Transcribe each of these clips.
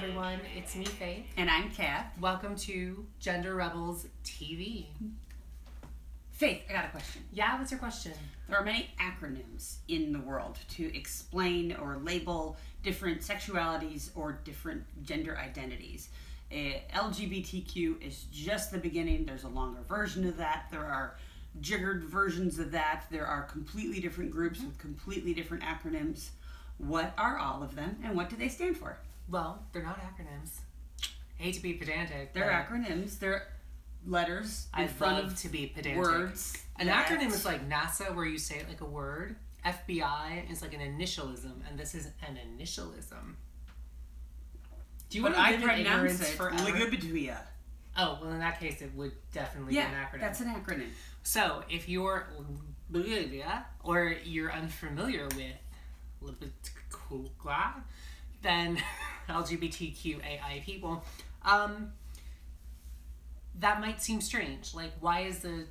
everyone. It's me, Faith. And I'm Kat. Welcome to Gender Rebels TV. Faith, I got a question. Yeah, what's your question? There are many acronyms in the world to explain or label different sexualities or different gender identities. LGBTQ is just the beginning. There's a longer version of that. There are jiggered versions of that. There are completely different groups with completely different acronyms. What are all of them, and what do they stand for? Well, they're not acronyms. I hate to be pedantic. They're acronyms. They're letters in front of to be pedantic. Words. An acronym is like NASA, where you say it like a word. FBI is like an initialism, and this is an initialism. Do you want to live in ignorance forever? LGBTQAI. Oh, well, in that case, it would definitely be an acronym. That's an acronym. So, if you're or you're unfamiliar with then LGBTQAI people, that might seem strange. Like, why do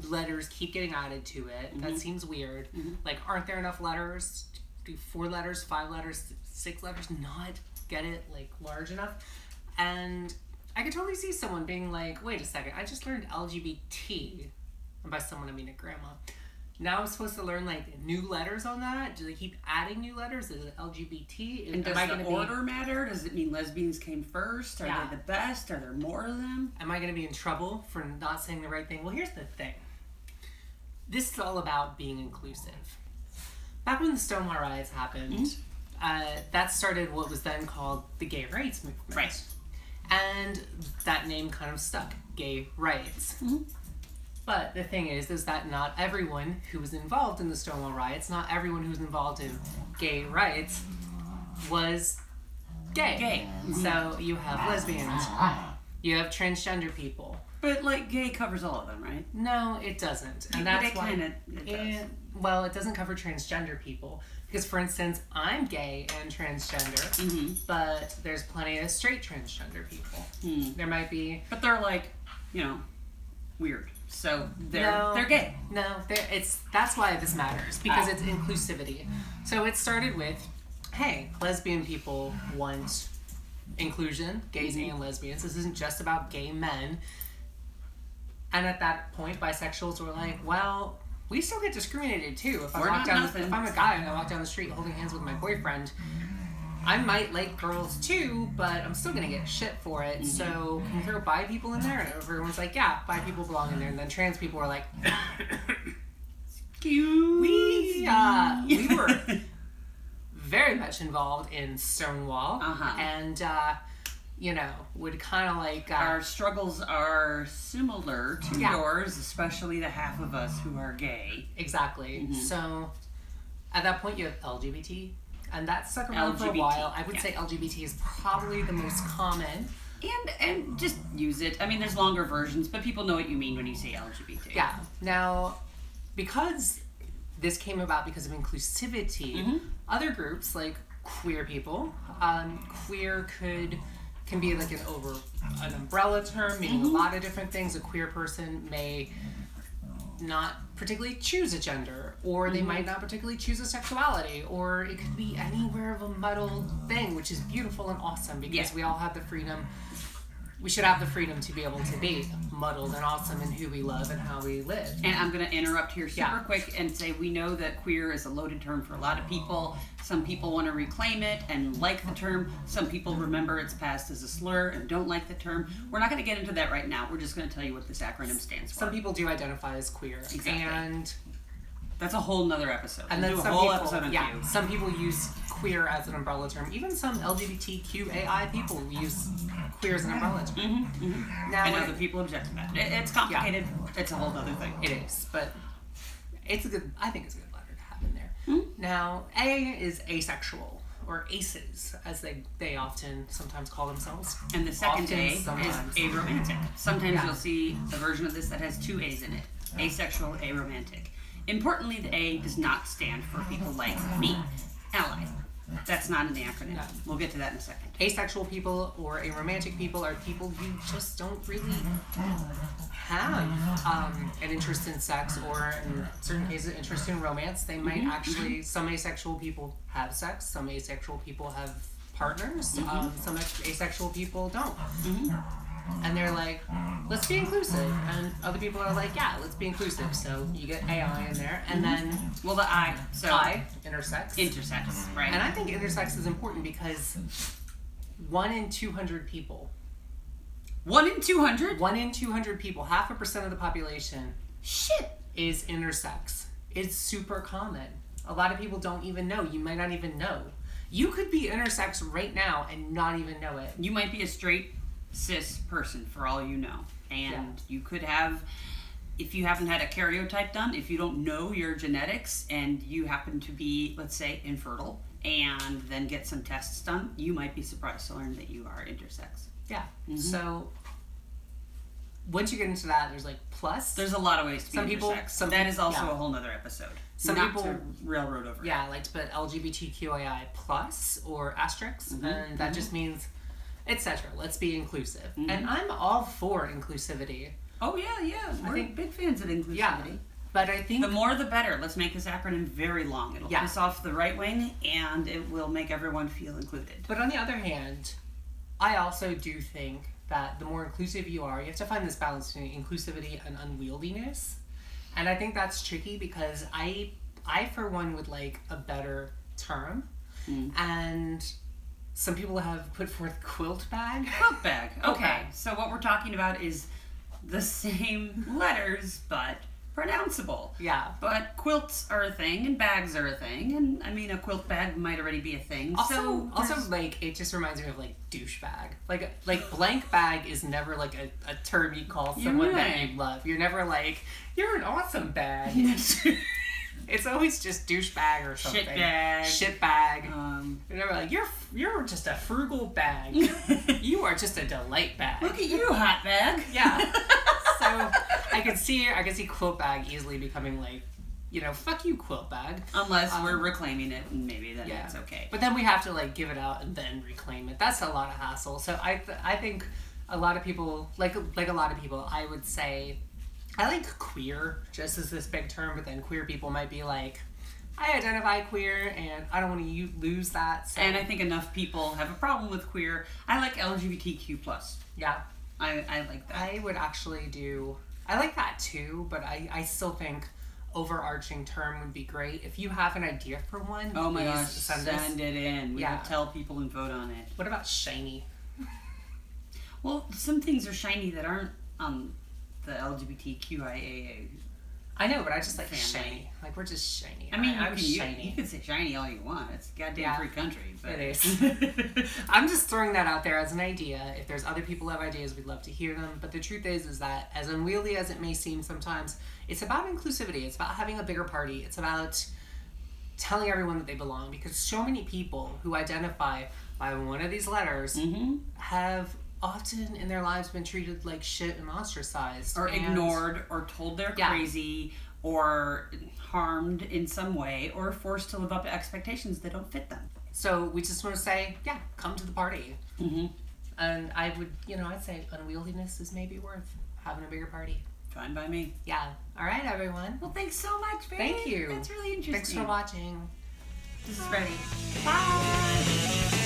letters keep getting added to it? Mm-hmm. That seems weird. Mm-hmm. Like, aren't there enough letters? Do 4 letters, 5 letters, 6 letters not get it, like, large enough? And I could totally see someone being like, wait a second, I just learned LGBT. And by someone, I mean a grandma. Now I'm supposed to learn, like, new letters on that? Do they keep adding new letters? Is it LGBT? And does the order matter? Does it mean lesbians came first? Are they the best? Are there more of them? Am I going to be in trouble for not saying the right thing? Well, here's the thing. This is all about being inclusive. Back when the Stonewall riots happened, that started what was then called the gay rights movement. Right. And that name kind of stuck, gay rights. Mm-hmm. But the thing is that not everyone who was involved in the Stonewall riots, not everyone who was involved in gay rights was gay. Mm-hmm. So you have lesbians, you have transgender people. But, like, gay covers all of them, right? No, it doesn't. And that's why it does. Well, it doesn't cover transgender people. Because, for instance, I'm gay and transgender, but there's plenty of straight transgender people. There might be... But they're, like, weird. So they're gay. No, that's why this matters, because it's inclusivity. So it started with, hey, lesbian people want inclusion, gays and lesbians. This isn't just about gay men. And at that point, bisexuals were like, well, we still get discriminated too. If I'm a guy and I walk down the street holding hands with my boyfriend, I might like girls too, but I'm still gonna get shit for it. So can you throw bi people in there? And everyone's like, yeah, bi people belong in there. And then trans people are like, we were very much involved in Stonewall, and would kind of like our struggles are similar to yours, especially the half of us who are gay. Exactly. So at that point, you have LGBT. And that stuck around for a while. I would say LGBT is probably the most common. And just use it. I mean, there's longer versions, but people know what you mean when you say LGBT. Yeah. Now, because this came about because of inclusivity, other groups like queer people, queer can be like an umbrella term, meaning a lot of different things. A queer person may not particularly choose a gender, or they might not particularly choose a sexuality, or it could be anywhere of a muddled thing, which is beautiful and awesome, because we all have the freedom. We should have the freedom to be able to be muddled and awesome in who we love and how we live. And I'm going to interrupt here super quick and say we know that queer is a loaded term for a lot of people. Some people want to reclaim it and like the term. Some people remember it's passed as a slur and don't like the term. We're not going to get into that right now. We're just going to tell you what this acronym stands for. Some people do identify as queer. Exactly. And that's a whole nother episode. And then some people use queer as an umbrella term. Even some LGBTQAI people use queer as an umbrella term. Now, and other people object to that. It's complicated. It's a whole other thing. It is, but I think it's a good letter to have in there. Now, A is asexual, or aces, as they often sometimes call themselves. And the second A is aromantic. Sometimes you'll see a version of this that has 2 A's in it. Asexual, aromantic. Importantly, the A does not stand for people like me, ally. That's not in the acronym. No. We'll get to that in a second. Asexual people or aromantic people are people who just don't really have an interest in sex, or in certain cases, interest in romance. They might actually, some asexual people have sex, some asexual people have partners. Some asexual people don't. And they're like, let's be inclusive. And other people are like, yeah, let's be inclusive. So you get AI in there. And then... Well, the I. So I, intersex. Intersex, right. And I think intersex is important because 1 in 200 people... 1 in 200? 1 in 200 people, 0.5% of the population... Shit! ...is intersex. It's super common. A lot of people don't even know. You might not even know. You could be intersex right now and not even know it. You might be a straight... cis person for all you know, and you could have, if you haven't had a karyotype done, if you don't know your genetics and you happen to be, let's say, infertile, and then get some tests done, you might be surprised to learn that you are intersex. So once you get into that, there's like plus, there's a lot of ways to be intersex. That is also a whole nother episode. Some not people to railroad over like to put LGBTQAI plus or asterisk, and that just means etc. Let's be inclusive. And I'm all for inclusivity. Oh, yeah. We're big fans of inclusivity. Yeah, but I think... The more the better. Let's make this acronym very long. It'll piss off the right wing, and it will make everyone feel included. But on the other hand, I also do think that the more inclusive you are, you have to find this balance between inclusivity and unwieldiness. And I think that's tricky because I for one, would like a better term. And... some people have put forth quilt bag. Quilt bag. Okay. So what we're talking about is the same letters, but pronounceable. Yeah. But quilts are a thing, and bags are a thing, and I mean, a quilt bag might already be a thing. Also, like, it just reminds me of like douchebag. Like blank bag is never like a term you call someone that you love. You're never like, you're an awesome bag. It's always just douchebag or something. Shit bag. You're never like, you're just a frugal bag. You are just a delight bag. Look at you, hot bag. Yeah. So I could see quilt bag easily becoming like, fuck you, quilt bag. Unless we're reclaiming it, and maybe then it's okay. But then we have to like give it out and then reclaim it. That's a lot of hassle. So I think a lot of people, like a lot of people, I would say. I like queer just as this big term, but then queer people might be like, I identify queer and I don't want to lose that. So. And I think enough people have a problem with queer. I like LGBTQ+. Yeah. I like that. I would actually I like that too, but I still think overarching term would be great. If you have an idea for one, oh my gosh, send it in. We will tell people and vote on it. What about shiny? Well, some things are shiny that aren't the LGBTQAI. I know, but I just like shiny. Like, we're just shiny. I mean, I'm shiny. You can say shiny all you want. It's a goddamn free country. But. It is. I'm just throwing that out there as an idea. If there's other people who have ideas, we'd love to hear them. But the truth is that as unwieldy as it may seem sometimes, it's about inclusivity. It's about having a bigger party. It's about telling everyone that they belong. Because so many people who identify by one of these letters have often in their lives been treated like shit and ostracized. Or ignored, or told they're crazy, or harmed in some way, or forced to live up to expectations that don't fit them. So we just want to say, come to the party. And I would, I'd say unwieldiness is maybe worth having a bigger party. Fine by me. Yeah. All right, everyone. Well, thanks so much, babe. Thank you. That's really interesting. Thanks for watching. This is ready. Bye.